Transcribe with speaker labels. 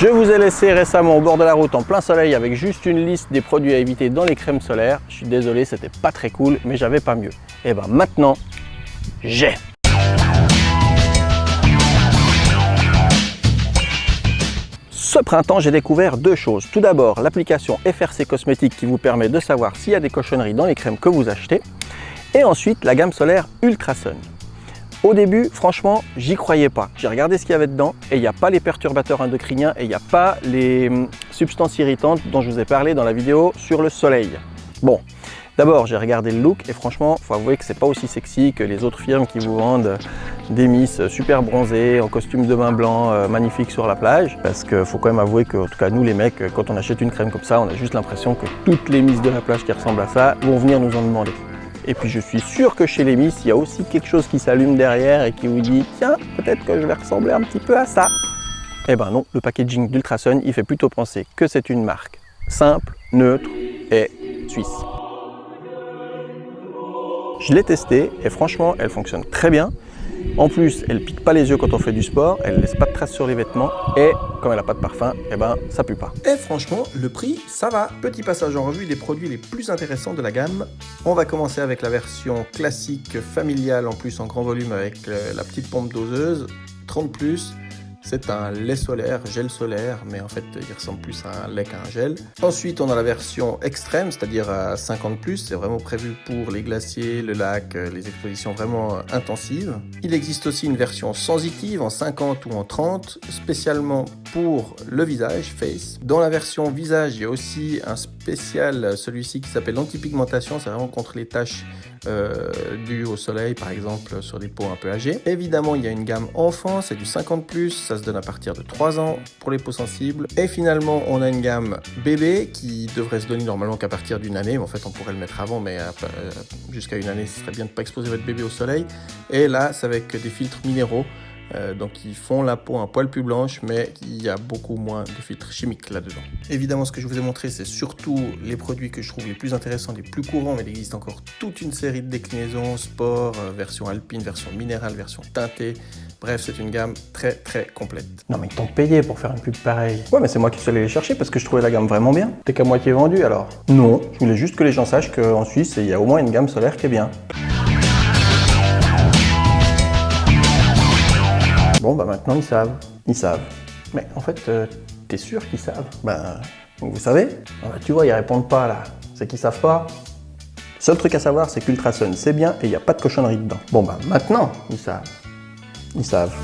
Speaker 1: Je vous ai laissé récemment au bord de la route en plein soleil avec juste une liste des produits à éviter dans les crèmes solaires. Je suis désolé, c'était pas très cool, mais j'avais pas mieux. Et ben maintenant, j'ai. Ce printemps, j'ai découvert deux choses. Tout d'abord, l'application FRC Cosmétiques qui vous permet de savoir s'il y a des cochonneries dans les crèmes que vous achetez. Et ensuite, la gamme solaire Ultra Sun. Au début, franchement, j'y croyais pas. J'ai regardé ce qu'il y avait dedans et il n'y a pas les perturbateurs endocriniens et il n'y a pas les substances irritantes dont je vous ai parlé dans la vidéo sur le soleil. Bon, d'abord, j'ai regardé le look et franchement, il faut avouer que c'est pas aussi sexy que les autres firmes qui vous vendent des miss super bronzées, en costume de bain blanc, magnifique sur la plage. Parce qu'il faut quand même avouer que, en tout cas, nous les mecs, quand on achète une crème comme ça, on a juste l'impression que toutes les miss de la plage qui ressemblent à ça vont venir nous en demander. Et puis je suis sûr que chez les Miss, il y a aussi quelque chose qui s'allume derrière et qui vous dit « Tiens, peut-être que je vais ressembler un petit peu à ça ». Eh ben non, le packaging d'Ultra Sun, il fait plutôt penser que c'est une marque simple, neutre et suisse. Je l'ai testée et franchement, elle fonctionne très bien. En plus, elle pique pas les yeux quand on fait du sport, elle laisse pas de traces sur les vêtements et comme elle n'a pas de parfum, eh ben ça pue pas. Et franchement, le prix, ça va. Petit passage en revue des produits les plus intéressants de la gamme. On va commencer avec la version classique familiale, en plus en grand volume avec la petite pompe doseuse, 30+. C'est un lait solaire, gel solaire, mais en fait il ressemble plus à un lait qu'à un gel. Ensuite on a la version extrême, c'est-à-dire à 50+, c'est vraiment prévu pour les glaciers, le lac, les expositions vraiment intensives. Il existe aussi une version sensitive en 50 ou en 30, spécialement pour le visage, face. Dans la version visage, il y a aussi un spécial, celui-ci qui s'appelle l'antipigmentation, c'est vraiment contre les taches dues au soleil, par exemple sur des peaux un peu âgées. Évidemment, il y a une gamme enfant, c'est du 50+, ça se donne à partir de 3 ans pour les peaux sensibles. Et finalement, on a une gamme bébé qui devrait se donner normalement qu'à partir d'une année. En fait, on pourrait le mettre avant, mais jusqu'à une année, ce serait bien de ne pas exposer votre bébé au soleil. Et là, c'est avec des filtres minéraux. Donc ils font la peau un poil plus blanche, mais il y a beaucoup moins de filtres chimiques là-dedans. Évidemment, ce que je vous ai montré, c'est surtout les produits que je trouve les plus intéressants, les plus courants, mais il existe encore toute une série de déclinaisons, sport, version alpine, version minérale, version teintée. Bref, c'est une gamme très très complète. Non mais ils t'ont payé pour faire une pub pareille. Ouais mais c'est moi qui suis allé les chercher parce que je trouvais la gamme vraiment bien. T'es qu'à moitié vendu alors. Non, je voulais juste que les gens sachent qu'en Suisse, il y a au moins une gamme solaire qui est bien. Bon bah maintenant ils savent. Mais en fait, t'es sûr qu'ils savent? Bah, vous savez? Bah, tu vois, ils répondent pas là. C'est qu'ils savent pas. Seul truc à savoir, c'est qu'Ultra Sun c'est bien et il n'y a pas de cochonnerie dedans. Bon bah maintenant ils savent.